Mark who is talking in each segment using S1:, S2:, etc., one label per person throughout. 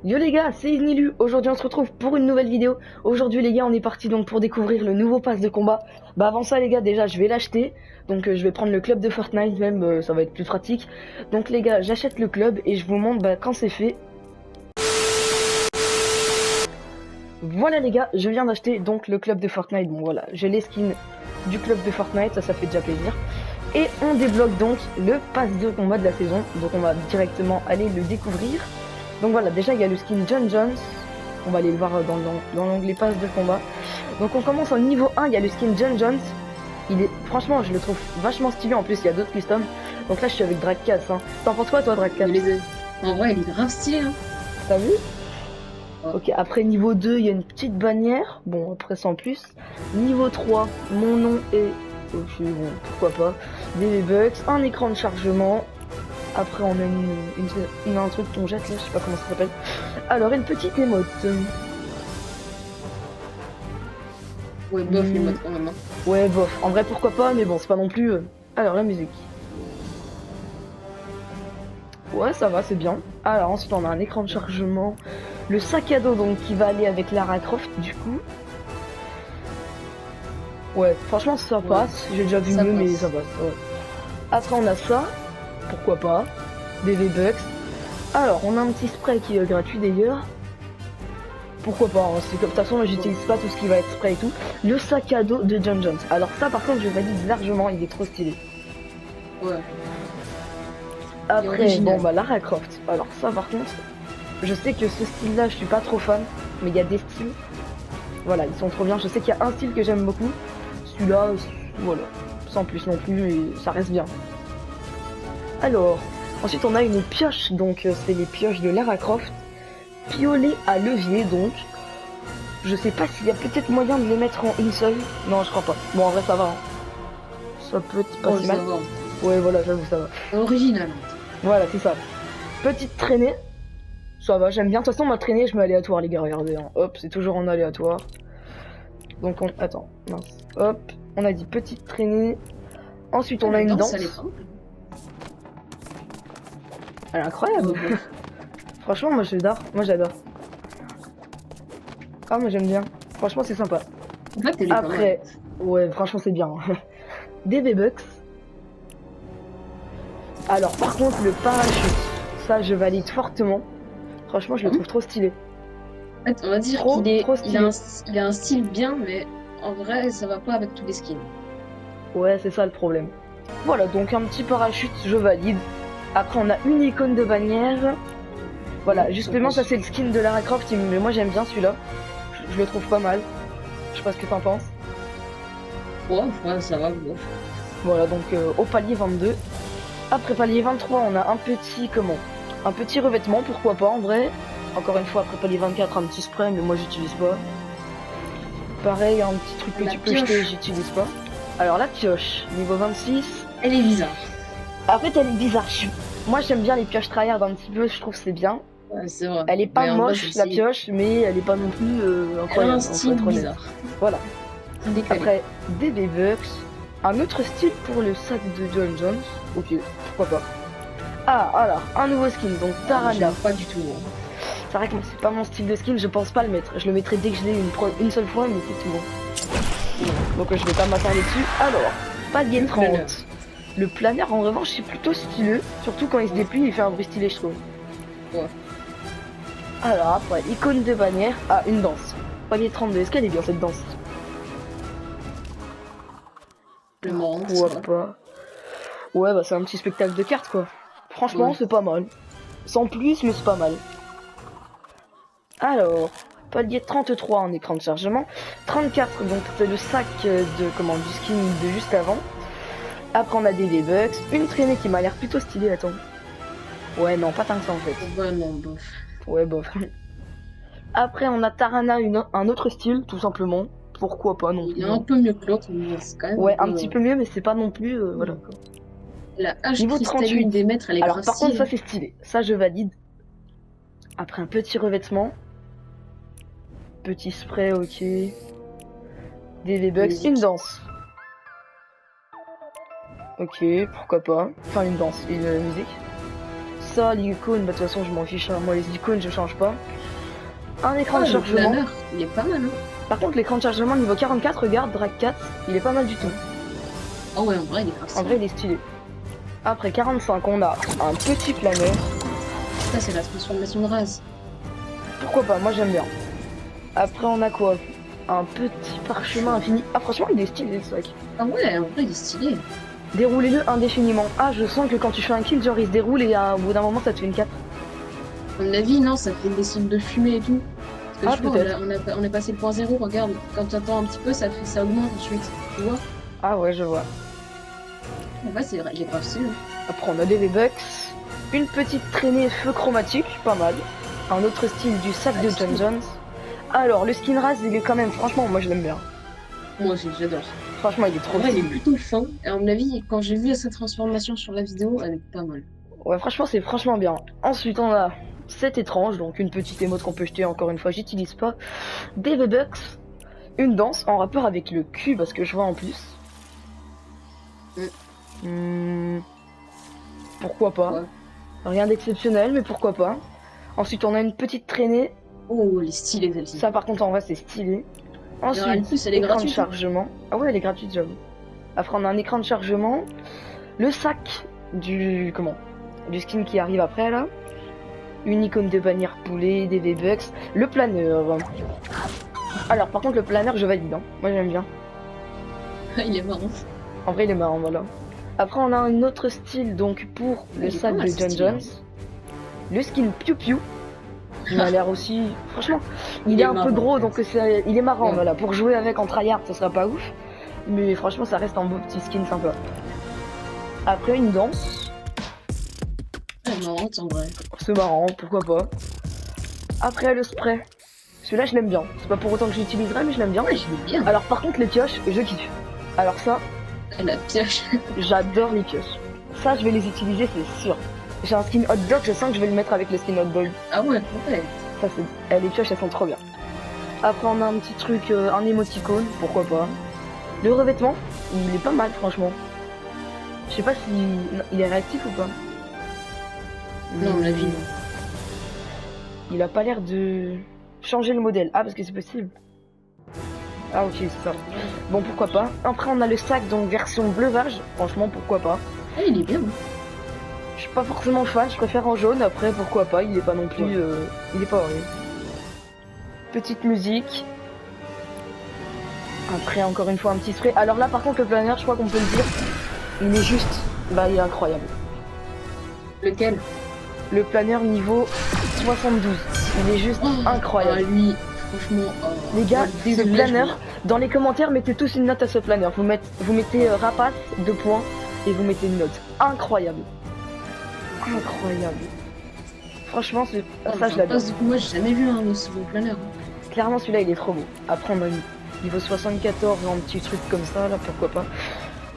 S1: Yo les gars, c'est Ignilu. Aujourd'hui on se retrouve pour une nouvelle vidéo. Aujourd'hui les gars, on est parti donc pour découvrir le nouveau pass de combat. Bah avant ça les gars, déjà je vais l'acheter. Donc je vais prendre le club de Fortnite même, ça va être plus pratique. Donc les gars, j'achète le club et je vous montre quand c'est fait. Voilà les gars, je viens d'acheter donc le club de Fortnite. Bon voilà, j'ai les skins du club de Fortnite, ça fait déjà plaisir. Et on débloque donc le pass de combat de la saison. Donc on va directement aller le découvrir. Donc voilà, déjà il y a le skin John Jones. On va aller le voir dans l'onglet pass de combat. Donc on commence en niveau 1, il y a le skin John Jones. Franchement, je le trouve vachement stylé. En plus, il y a d'autres customs. Donc là, je suis avec Dragcas. Hein. T'en penses quoi, toi, Dragcas?
S2: En vrai, il est grave stylé. Hein.
S1: T'as vu?
S2: Ouais.
S1: Ok, après niveau 2, il y a une petite bannière. Bon, après sans plus. Niveau 3, mon nom est... Ok, bon, pourquoi pas. Des V-Bucks, un écran de chargement. Après, on a un truc qu'on jette là, je sais pas comment ça s'appelle. Alors, une petite émote.
S2: Ouais, bof, les modes quand même. Hein.
S1: Ouais, bof. En vrai, pourquoi pas, mais bon, c'est pas non plus... Alors, la musique. Ouais, ça va, c'est bien. Alors, ensuite, on a un écran de chargement. Le sac à dos, donc, qui va aller avec Lara Croft, du coup. Ouais, franchement, ça passe. J'ai déjà vu mieux, mais ça passe. Ouais. Après, on a ça. Pourquoi pas. Des V-Bucks. Alors, on a un petit spray qui est gratuit d'ailleurs. Pourquoi pas, hein. C'est comme de toute façon, j'utilise pas tout ce qui va être spray et tout. Le sac à dos de John Jones. Alors ça, par contre, je valide largement, il est trop stylé.
S2: Ouais.
S1: Après, bon bah Lara Croft. Alors ça, par contre, je sais que ce style-là, je suis pas trop fan, mais il y a des styles. Voilà, ils sont trop bien. Je sais qu'il y a un style que j'aime beaucoup. Celui-là, voilà, sans plus non plus, mais ça reste bien. Alors, ensuite on a une pioche, donc c'est les pioches de Lara Croft. Piolet à levier, donc. Je sais pas s'il y a peut-être moyen de les mettre en une seule. Non, je crois pas. Bon, en vrai, ça va. Hein. Ça peut être pas si mal. Ouais, voilà, j'avoue, ça va.
S2: Original.
S1: Voilà, c'est ça. Petite traînée. Ça va, j'aime bien. De toute façon, ma traînée, je mets aléatoire, les gars, regardez. Hein. Hop, c'est toujours en aléatoire. Donc, attends, mince. Hop, on a dit petite traînée. Ensuite, on a une danse. Elle est incroyable. Franchement, moi, j'adore. Moi, j'adore. Ah, moi, j'aime bien. Franchement, c'est sympa.
S2: En fait,
S1: après, ouais, franchement, c'est bien. Des V-Bucks. Alors, par contre, le parachute, ça, je valide fortement. Franchement, je le trouve trop stylé.
S2: En fait, on va dire qu'il a un style bien, mais en vrai, ça va pas avec tous les skins.
S1: Ouais, c'est ça le problème. Voilà, donc un petit parachute, je valide. Après, on a une icône de bannière. Voilà, justement, ça c'est le skin de Lara Croft, mais moi j'aime bien celui-là. Je le trouve pas mal. Je sais pas ce que t'en penses.
S2: Ouais, ça va. Ouais.
S1: Voilà, donc au palier 22. Après palier 23, on a un petit revêtement, pourquoi pas en vrai. Encore une fois, après palier 24, un petit spray, mais moi j'utilise pas. Pareil, un petit truc que tu peux jeter, j'utilise pas. Alors la pioche, niveau 26.
S2: Elle est bizarre.
S1: En fait, elle est bizarre. Moi j'aime bien les pioches tryhard un petit peu, je trouve que c'est bien.
S2: Ouais, c'est vrai.
S1: Elle est pas moche la pioche, mais elle est pas non plus incroyable.
S2: Elle a un style bizarre.
S1: Voilà. Après, des V-Bucks. Un autre style pour le sac de John Jones. Ok, pourquoi pas. Ah, alors, un nouveau skin, donc Tarana.
S2: Pas du tout.
S1: C'est vrai que c'est pas mon style de skin, je pense pas le mettre. Je le mettrai dès que je l'ai une seule fois, mais c'est tout. Donc je vais pas m'attarder dessus. Alors, palier 30. Le planeur, en revanche, c'est plutôt styleux. Surtout quand il se déplie, il fait un bruit stylé, je trouve.
S2: Ouais.
S1: Alors, après, icône de bannière. Ah, une danse. Palier 32, est-ce qu'elle est bien cette danse? Pourquoi pas. Ouais, bah c'est un petit spectacle de cartes, quoi. Franchement, c'est pas mal. Sans plus, mais c'est pas mal. Alors, palier 33 en écran de chargement. 34, donc c'est le sac du skin de juste avant. Après, on a des V-Bucks. Une traînée qui m'a l'air plutôt stylée, attends. Ouais, non, pas tant que ça en fait.
S2: Ouais, non, bof.
S1: Ouais, bof. Après, on a Tarana, un autre style, tout simplement. Pourquoi pas non plus.
S2: Il est un peu mieux que l'autre, mais c'est quand même.
S1: Ouais, un petit peu mieux, mais c'est pas non plus. Voilà. Quoi.
S2: La hache
S1: niveau 38
S2: des mètres, elle est
S1: alors, par contre, ça c'est stylé. Ça, je valide. Après, un petit revêtement. Petit spray, ok. Des V-Bucks, une danse. Ok, pourquoi pas. Enfin, une danse, une musique. Ça, l'icône, bah de toute façon, je m'en fiche. Hein. Moi, les icônes, je change pas. Un écran de chargement.
S2: Le planeur, il est pas mal, hein.
S1: Par contre, l'écran de chargement niveau 44, regarde, Drag 4, il est pas mal du tout.
S2: Oh ouais, en vrai, il est grave.
S1: En vrai, il est stylé. Après 45, on a un petit planeur.
S2: Ça, c'est la transformation de race.
S1: Pourquoi pas, moi j'aime bien. Après, on a quoi? Un petit parchemin infini. Ah, franchement, il est stylé, ce sac.
S2: Ah ouais, en vrai, il est stylé.
S1: Déroulez-le indéfiniment. Ah, je sens que quand tu fais un kill, genre il se déroule et au bout d'un moment, ça te fait une 4.
S2: À mon avis, non, ça fait des signes de fumée et tout. Parce que
S1: peut-être.
S2: on est passé le point 0, regarde. Quand tu attends un petit peu, ça augmente ensuite. Tu vois?
S1: Ah ouais, je vois.
S2: En vrai, c'est vrai, il est grave stylé.
S1: Après, on a des V-Bucks. Une petite traînée feu chromatique, pas mal. Un autre style du sac de John Jones. Alors, le skin race, il est quand même, franchement, moi je l'aime bien.
S2: Moi aussi, j'adore.
S1: Franchement, il est trop
S2: bien. Il est
S1: stylé.
S2: plutôt fin. Et à mon avis, quand j'ai vu sa transformation sur la vidéo, elle est pas mal.
S1: Ouais, franchement, c'est franchement bien. Ensuite, on a cette étrange, donc une petite émote qu'on peut jeter, encore une fois, j'utilise pas. Des V-Bucks. Une danse en rapport avec le cul, parce que je vois en plus. Pourquoi pas.
S2: Ouais.
S1: Rien d'exceptionnel, mais pourquoi pas. Ensuite, on a une petite traînée.
S2: Oh, elle est stylée, celle-ci.
S1: Ça, par contre, en vrai, c'est stylé. Ensuite,
S2: en plus, elle est
S1: écran
S2: gratuite,
S1: de chargement. Ah ouais, elle est gratuite, j'avoue. Après, on a un écran de chargement. Le sac du skin qui arrive après, là. Une icône de bannière poulet, des V-Bucks. Le planeur. Alors, par contre, le planeur, je valide. Hein. Moi, j'aime bien.
S2: Il est marrant.
S1: En vrai, il est marrant, voilà. Après, on a un autre style, donc, pour le sac de John Jones. Le skin Piu Piu. Il a l'air aussi... Franchement, il est un peu gros, donc il est marrant, voilà. Pour jouer avec en tryhard, ce sera pas ouf. Mais franchement, ça reste un beau petit skin sympa. Après, une danse.
S2: C'est marrant, en vrai.
S1: C'est marrant, pourquoi pas. Après, le spray. Celui-là, je l'aime bien. C'est pas pour autant que j'utiliserai, mais je l'aime bien.
S2: Ouais, je l'aime bien.
S1: Alors, par contre, les pioches, je kiffe. Alors ça...
S2: La pioche.
S1: J'adore les pioches. Ça, je vais les utiliser, c'est sûr. J'ai un skin hot dog, je sens que je vais le mettre avec le skin hot dog.
S2: Ah ouais, ouais.
S1: Ça, c'est... les pioches, elles sont trop bien. Après, on a un petit truc, un émoticône, pourquoi pas. Le revêtement, il est pas mal, franchement. Je sais pas si il est réactif ou pas.
S2: Non, la vie, non.
S1: Il a pas l'air de changer le modèle. Ah, parce que c'est possible. Ah, ok, c'est ça. Bon, pourquoi pas. Après, on a le sac, donc version bleuvage. Franchement, pourquoi pas.
S2: Ah, il est bien.
S1: Je suis pas forcément fan, je préfère en jaune. Après, pourquoi pas. Il est pas non plus... il est pas horrible. Petite musique. Après, encore une fois, un petit spray. Alors là, par contre, le planeur, je crois qu'on peut le dire, il est juste... Bah, il est incroyable.
S2: Lequel?
S1: Le planeur niveau 72. Il est juste incroyable.
S2: Ah, lui, franchement...
S1: les gars, ce planeur, dans les commentaires, mettez tous une note à ce planeur. Vous mettez rapace, 2 points, et vous mettez une note. Incroyable. Incroyable. Franchement, ça, je l'adore.
S2: Moi, j'ai jamais vu un aussi beau planeur.
S1: Clairement, celui-là, il est trop beau. Après, on a niveau 74, un petit truc comme ça, là, pourquoi pas.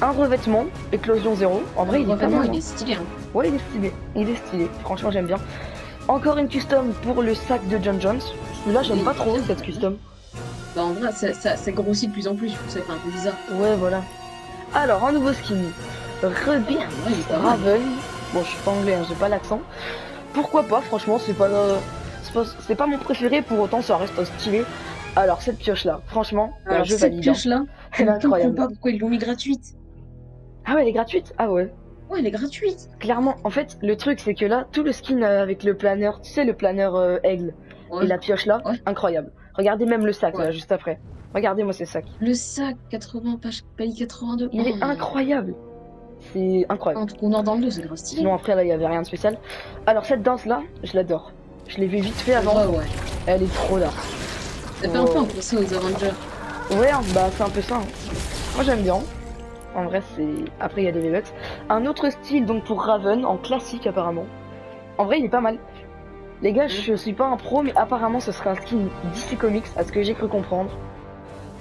S1: Un revêtement, éclosion 0. En vrai, il est pas mal.
S2: Il est stylé. Hein.
S1: Ouais, il est stylé. Il est stylé. Franchement, j'aime bien. Encore une custom pour le sac de John Jones. Celui-là, j'aime pas trop cette custom.
S2: Bah, en vrai, ça grossit de plus en plus. Du coup, ça fait un peu bizarre.
S1: Ouais, voilà. Alors, un nouveau skin. Ruby Raven. Bon, je suis pas anglais, hein, j'ai pas l'accent. Pourquoi pas, franchement, c'est pas mon préféré, pour autant, ça reste stylé. Alors, cette pioche-là, franchement, je valide.
S2: Cette pioche-là,
S1: elle est incroyable.
S2: Je comprends pas pourquoi ils l'ont mis gratuite.
S1: Ah ouais, elle est gratuite? Ah ouais.
S2: Ouais, elle est gratuite.
S1: Clairement, en fait, le truc, c'est que là, tout le skin avec le planeur, tu sais, le planeur aigle, et la pioche là, incroyable. Regardez même le sac, là, juste après. Regardez-moi ce sac.
S2: Le sac, 80, pays 82.
S1: Il est incroyable. C'est incroyable.
S2: En tout cas, dans le 2, c'est grave stylé.
S1: Sinon, après, là, il y avait rien de spécial. Alors, cette danse-là, je l'adore. Je l'ai vu vite fait avant.
S2: Ouais.
S1: Elle est trop là.
S2: Ça fait un peu penser aux Avengers.
S1: Ouais, bah, c'est un peu ça. Hein. Moi, j'aime bien. En vrai, c'est... Après, il y a des V-Bucks. Un autre style, donc, pour Raven, en classique, apparemment. En vrai, il est pas mal. Les gars, je suis pas un pro, mais apparemment, ce serait un skin DC Comics, à ce que j'ai cru comprendre.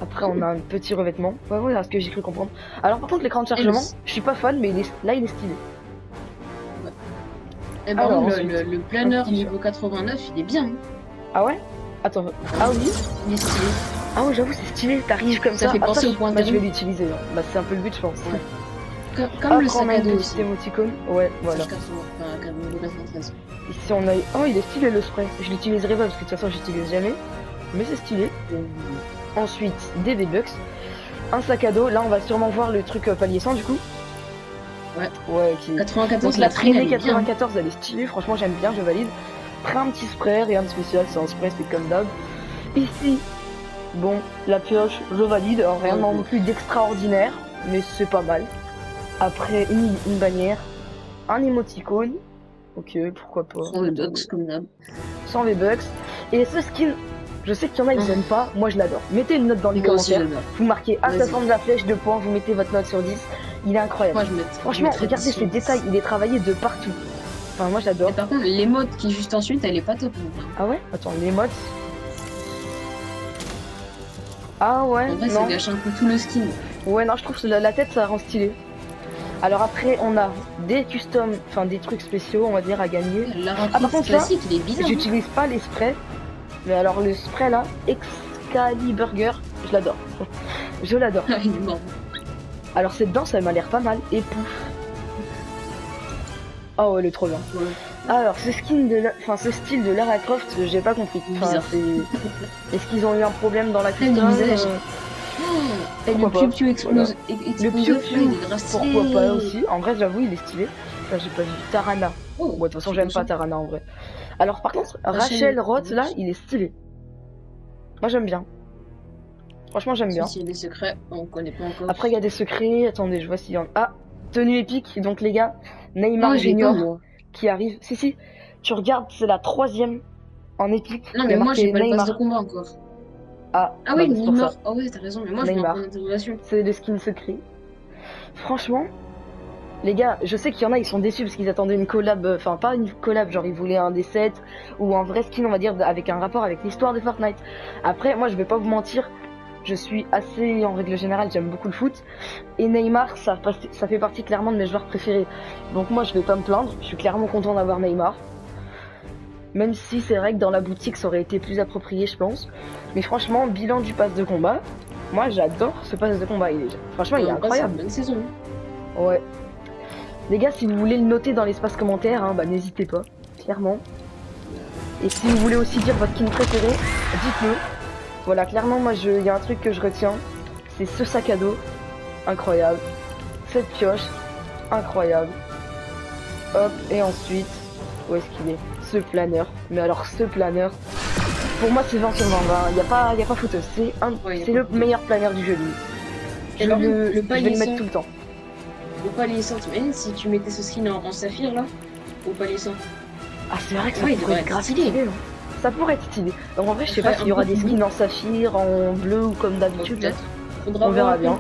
S1: Après, on a un petit revêtement. Ouais, à ce que j'ai cru comprendre. Alors, par contre, l'écran de chargement, je suis pas fan, mais là, il est stylé.
S2: Et par contre, le planeur niveau 89, il est bien. Hein.
S1: Ah ouais? Attends. Ah oui?
S2: Il est stylé.
S1: Ah ouais, j'avoue, c'est stylé. T'arrives comme ça.
S2: Ça fait penser au point
S1: je vais l'utiliser. Hein. Bah, c'est un peu le but, je pense. Ouais.
S2: Comme le
S1: Après, on
S2: sac
S1: a
S2: à
S1: une
S2: dos
S1: petite
S2: aussi.
S1: émoticône. Ouais, voilà.
S2: Niveau 93.
S1: Ici, on a. Oh, il est stylé le spray. Je l'utiliserai pas parce que de toute façon, j'utilise jamais. Mais c'est stylé. Ensuite, des V-Bucks. Un sac à dos. Là, on va sûrement voir le truc palier 100 du coup.
S2: Ouais.
S1: Ouais, ok.
S2: 94,
S1: Donc la
S2: traînée,
S1: traînée 94, elle est stylée. Franchement, j'aime bien, je valide. Après, un petit spray, rien de spécial. C'est un spray, c'est comme d'hab. Ici, bon, la pioche, je valide. Rien non plus d'extraordinaire, mais c'est pas mal. Après, une bannière, un émoticône. Ok, pourquoi pas.
S2: 100 V-Bucks comme d'hab.
S1: 100 V-Bucks. Et ce skin, je sais qu'il y en a, ils aiment pas. Moi, je l'adore. Mettez une note dans les commentaires. Vous marquez assassin de la flèche, 2 points. Vous mettez votre note sur 10. Il est incroyable.
S2: Moi,
S1: franchement, regardez ces détails. Il est travaillé de partout. Enfin, moi, j'adore.
S2: Par contre, l'émote qui est juste ensuite, elle est pas top.
S1: Ah ouais? Attends, l'émote. Ah ouais,
S2: en vrai,
S1: non.
S2: Ça gâche un peu tout le skin.
S1: Ouais, non, je trouve que la tête, ça rend stylé. Alors après, on a des customs, enfin des trucs spéciaux, on va dire, à gagner.
S2: Par contre, classique, il est bizarre.
S1: J'utilise pas les sprays. Mais alors, le spray là, Excaliburger, je l'adore. Je l'adore.
S2: Il est mort.
S1: Alors, cette danse, elle m'a l'air pas mal. Et pouf. Oh, elle est trop bien. Ouais. Alors, ce style de Lara Croft, j'ai pas compris. Enfin, est-ce qu'ils ont eu un problème dans la custom
S2: Et le piou-piou explose.
S1: Le piou-piou, pourquoi pas aussi. En vrai, j'avoue, il est stylé. Enfin, j'ai pas vu Tarana. Ouais, de toute façon, j'aime pas Tarana en vrai. Alors, par contre, Rachel Roth, là, il est stylé. Moi, j'aime bien. Franchement, j'aime bien.
S2: S'il y a des secrets, on connaît pas encore.
S1: Après, il y a des secrets. Attendez, je vois s'il y en a. Ah, tenue épique. Donc, les gars, Neymar Junior qui arrive. Si, tu regardes, c'est la 3e en épique.
S2: Non, mais moi, j'ai pas le pass de combat encore.
S1: Ah
S2: oui, Neymar. Ah ouais, t'as raison, mais moi, je
S1: Neymar.
S2: en interrogation.
S1: C'est le skin secret. Franchement, les gars, je sais qu'il y en a, ils sont déçus parce qu'ils attendaient une collab, enfin pas une collab, genre ils voulaient un D7 ou un vrai skin, on va dire, avec un rapport avec l'histoire de Fortnite. Après, moi, je vais pas vous mentir, je suis assez, en règle générale, j'aime beaucoup le foot. Et Neymar, ça fait partie clairement de mes joueurs préférés. Donc moi, je vais pas me plaindre, je suis clairement content d'avoir Neymar. Même si c'est vrai que dans la boutique, ça aurait été plus approprié, je pense. Mais franchement, bilan du pass de combat, moi j'adore ce pass de combat. Franchement, il est incroyable.
S2: C'est une bonne saison.
S1: Ouais. Les gars, si vous voulez le noter dans l'espace commentaire, hein, bah n'hésitez pas, clairement. Et si vous voulez aussi dire votre skin préféré, dites-le. Voilà, clairement, moi, il y a un truc que je retiens, c'est ce sac à dos, incroyable. Cette pioche, incroyable. Hop, et ensuite, où est-ce qu'il est? Ce planeur. Mais alors, ce planeur, pour moi, c'est 20 sur 20. Il n'y a pas photo. C'est le meilleur planeur du jeu, lui. Je vais le mettre tout le temps.
S2: Le palier 100, t'imagines si tu mettais ce skin en saphir là, au palier 100.
S1: Ah, c'est vrai que ça pourrait être grave stylé. Ça pourrait être stylé. Donc en vrai, je sais pas s'il y aura des skins en saphir, en bleu ou comme d'habitude.
S2: Peut-être. On verra bien.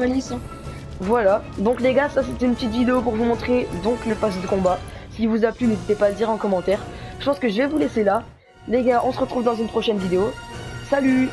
S1: Voilà. Donc les gars, ça c'était une petite vidéo pour vous montrer donc le pass de combat. S'il vous a plu, n'hésitez pas à le dire en commentaire. Je pense que je vais vous laisser là. Les gars, on se retrouve dans une prochaine vidéo. Salut!